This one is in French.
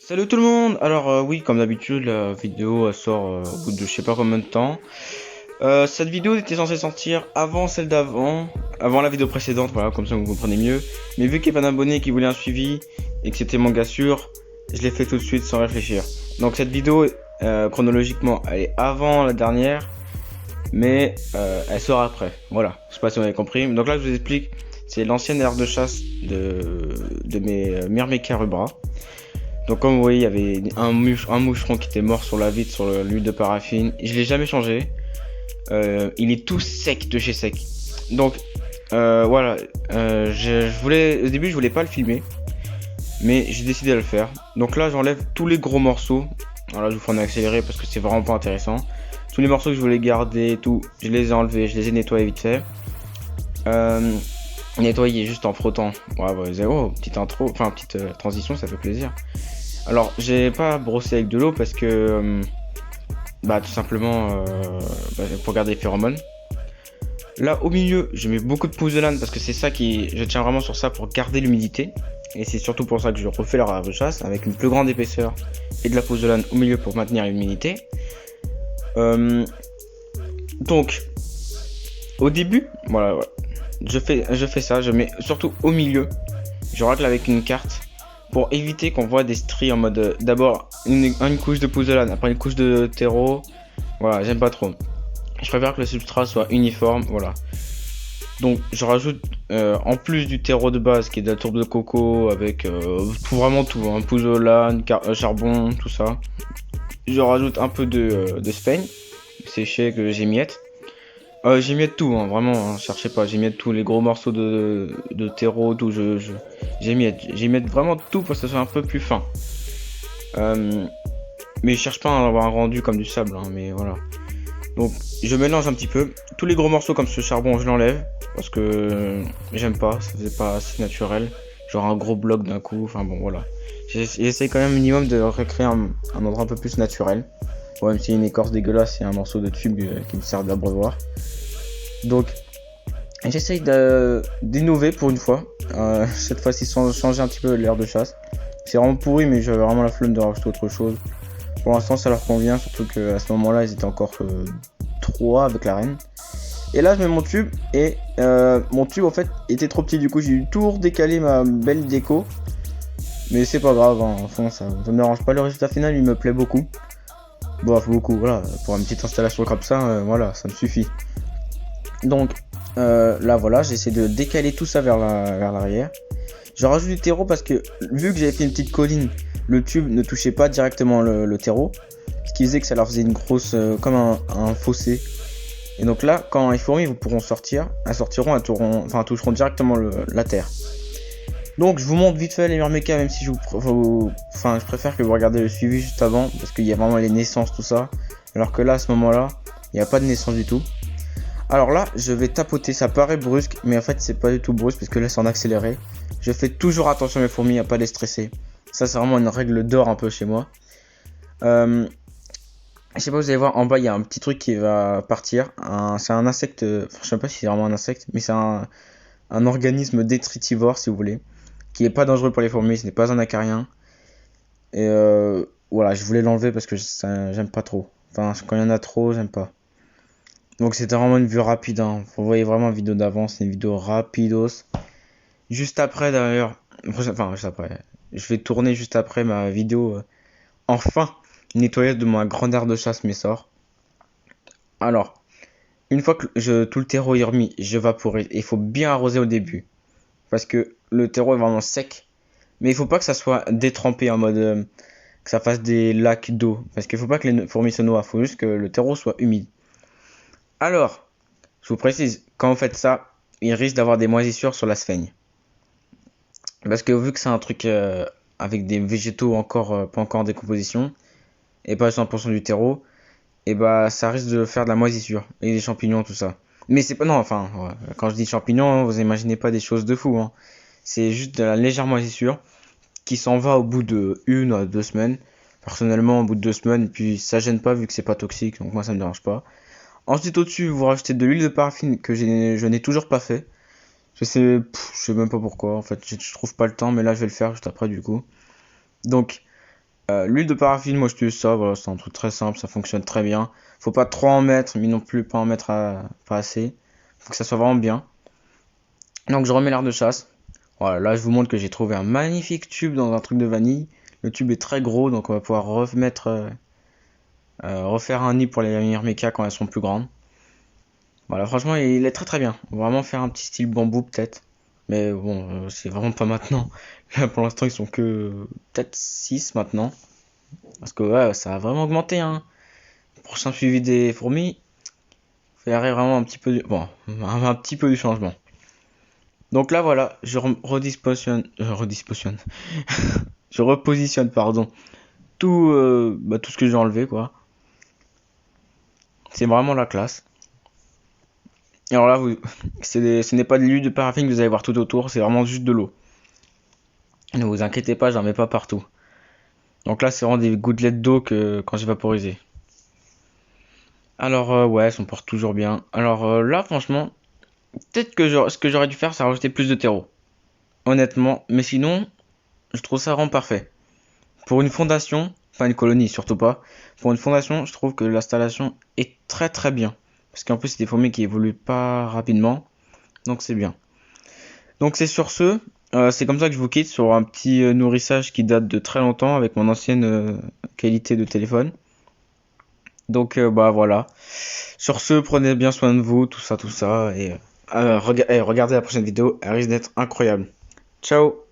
Salut tout le monde! Alors oui, comme d'habitude, la vidéo elle sort au bout de je sais pas combien de temps. Cette vidéo était censée sortir avant celle d'avant, avant la vidéo précédente, voilà, comme ça vous comprenez mieux. Mais vu qu'il y avait un abonné qui voulait un suivi et que c'était mon gars sûr, je l'ai fait tout de suite sans réfléchir. Donc cette vidéo, chronologiquement, elle est avant la dernière, mais elle sort après. Voilà, je sais pas si vous avez compris. Donc là, je vous explique, c'est l'ancienne aire de chasse de mes Myrmeca rubra. Donc comme vous voyez, il y avait un moucheron qui était mort sur la vitre, sur l'huile de paraffine. Je l'ai jamais changé. Il est tout sec de chez sec. Donc voilà, je voulais, au début je voulais pas le filmer, mais j'ai décidé de le faire. Donc là j'enlève tous les gros morceaux. Alors là je vous fais en accéléré parce que c'est vraiment pas intéressant. Tous les morceaux que je voulais garder, et tout, je les ai enlevés, je les ai nettoyés vite fait. Euh, Nettoyer juste en frottant. Ouais, bah, zéro, petite intro, enfin petite transition, ça fait plaisir. Alors, j'ai pas brossé avec de l'eau parce que, bah, tout simplement, pour garder les phéromones. Là, au milieu, je mets beaucoup de pouzzolane parce que c'est ça qui, je tiens vraiment sur ça pour garder l'humidité. Et c'est surtout pour ça que je refais la de chasse avec une plus grande épaisseur et de la pouzzolane au milieu pour maintenir l'humidité. Euh, donc, au début, voilà, ouais, je fais ça, je mets surtout au milieu. Je racle avec une carte pour éviter qu'on voit des stries en mode d'abord une couche de pouzzolane, après une couche de terreau. Voilà, j'aime pas trop. Je préfère que le substrat soit uniforme, voilà. Donc je rajoute en plus du terreau de base qui est de la tourbe de coco avec vraiment tout, hein, pouzzolane, charbon, tout ça. Je rajoute un peu de speigne séché que j'émiette. J'émiette tout, hein, vraiment, hein, cherchez pas, j'émiette tous les gros morceaux de terreau, tout, j'émiette vraiment tout pour que ce soit un peu plus fin. Euh, mais je cherche pas à avoir un rendu comme du sable, hein, mais voilà. Donc je mélange un petit peu. Tous les gros morceaux comme ce charbon, je l'enlève parce que j'aime pas, ça faisait pas assez naturel. Genre un gros bloc d'un coup, enfin bon voilà. J'essaie quand même minimum de recréer un endroit un peu plus naturel. Bon, même si une écorce dégueulasse et un morceau de tube qui me sert d'abreuvoir. Donc j'essaye d'innover pour une fois. Cette fois-ci sans changer un petit peu l'air de chasse. C'est vraiment pourri mais j'avais vraiment la flemme de rajouter autre chose. Pour l'instant ça leur convient, surtout qu'à ce moment là ils étaient encore 3 avec la reine. Et là je mets mon tube et mon tube en fait était trop petit, du coup j'ai dû tout redécaler ma belle déco. Mais c'est pas grave, hein. Enfin ça me dérange pas, le résultat final il me plaît beaucoup. Bon beaucoup, voilà, pour une petite installation comme ça, voilà, ça me suffit. Donc là voilà, j'essaie de décaler tout ça vers l'arrière. Je rajoute du terreau parce que vu que j'avais fait une petite colline, le tube ne touchait pas directement le terreau, ce qui faisait que ça leur faisait une grosse, comme un fossé. Et donc là, quand les fourmis vous pourront sortir, elles sortiront, elles toucheront directement la terre. Donc je vous montre vite fait les Myrmeca, même si je préfère que vous regardiez le suivi juste avant, parce qu'il y a vraiment les naissances, tout ça. Alors que là, à ce moment-là, il n'y a pas de naissance du tout. Alors là, je vais tapoter, ça paraît brusque, mais en fait c'est pas du tout brusque, parce que là c'est en accéléré. Je fais toujours attention à mes fourmis, à pas les stresser. Ça c'est vraiment une règle d'or un peu chez moi. Je sais pas, vous allez voir, en bas il y a un petit truc qui va partir. C'est un insecte, enfin, je sais pas si c'est vraiment un insecte, mais c'est un organisme détritivore si vous voulez, qui est pas dangereux pour les fourmis, ce n'est pas un acarien. Et voilà, je voulais l'enlever parce que j'aime pas trop. Enfin, quand il y en a trop, j'aime pas. Donc c'était vraiment une vue rapide, hein. Vous voyez vraiment une vidéo d'avant, c'est une vidéo rapidos. Juste après d'ailleurs, enfin juste après, je vais tourner juste après ma vidéo, enfin, nettoyage de ma grande aire de chasse mes sorts. Alors, une fois que tout le terreau est remis, je vaporise. Il faut bien arroser au début. Parce que le terreau est vraiment sec. Mais il faut pas que ça soit détrempé en mode que ça fasse des lacs d'eau. Parce qu'il faut pas que les fourmis se noient. Il faut juste que le terreau soit humide. Alors, je vous précise, quand vous faites ça, il risque d'avoir des moisissures sur la sphaigne. Parce que vu que c'est un truc avec des végétaux encore pas encore en décomposition, et pas 100% du terreau, et bah ça risque de faire de la moisissure, et des champignons, tout ça. Mais c'est pas, non, enfin, ouais, quand je dis champignons, vous imaginez pas des choses de fou, hein. C'est juste de la légère moisissure qui s'en va au bout de 1 à 2 semaines. Personnellement, au bout de 2 semaines, puis ça gêne pas vu que c'est pas toxique, donc moi ça me dérange pas. Ensuite, au-dessus, vous rajoutez de l'huile de paraffine que je n'ai toujours pas fait. Je sais même pas pourquoi. En fait, je trouve pas le temps, mais là, je vais le faire juste après, du coup. Donc, L'huile de paraffine, moi je utilise ça, voilà, c'est un truc très simple, ça fonctionne très bien. Faut pas trop en mettre, mais non plus pas en mettre pas assez. Faut que ça soit vraiment bien. Donc je remets l'air de chasse. Voilà, là je vous montre que j'ai trouvé un magnifique tube dans un truc de vanille. Le tube est très gros, donc on va pouvoir refaire un nid pour les meilleures mécas quand elles sont plus grandes. Voilà, franchement il est très très bien. On va vraiment faire un petit style bambou peut-être. Mais bon, c'est vraiment pas maintenant. Là pour l'instant ils sont que peut-être 6 maintenant. Parce que ouais, ça a vraiment augmenté, hein. Prochain suivi des fourmis, il faudrait vraiment un petit peu bon, un petit peu du changement. Donc là voilà, je redispositionne, je repositionne pardon tout ce que j'ai enlevé quoi. C'est vraiment la classe. Et alors là ce n'est pas de l'huile de paraffine que vous allez voir tout autour, c'est vraiment juste de l'eau. Ne vous inquiétez pas, j'en mets pas partout. Donc là c'est vraiment des gouttelettes d'eau que quand j'ai vaporisé. Alors ouais, elles sont portent toujours bien. Alors là franchement, peut-être que ce que j'aurais dû faire c'est rajouter plus de terreau. Honnêtement, mais sinon, je trouve ça vraiment parfait. Pour une fondation, pas une colonie surtout pas, pour une fondation, je trouve que l'installation est très très bien. Parce qu'en plus, c'est des fourmis qui évoluent pas rapidement, donc c'est bien. Donc c'est sur ce, c'est comme ça que je vous quitte sur un petit nourrissage qui date de très longtemps avec mon ancienne qualité de téléphone. Donc bah voilà. Sur ce, prenez bien soin de vous, tout ça, et regardez la prochaine vidéo, elle risque d'être incroyable. Ciao!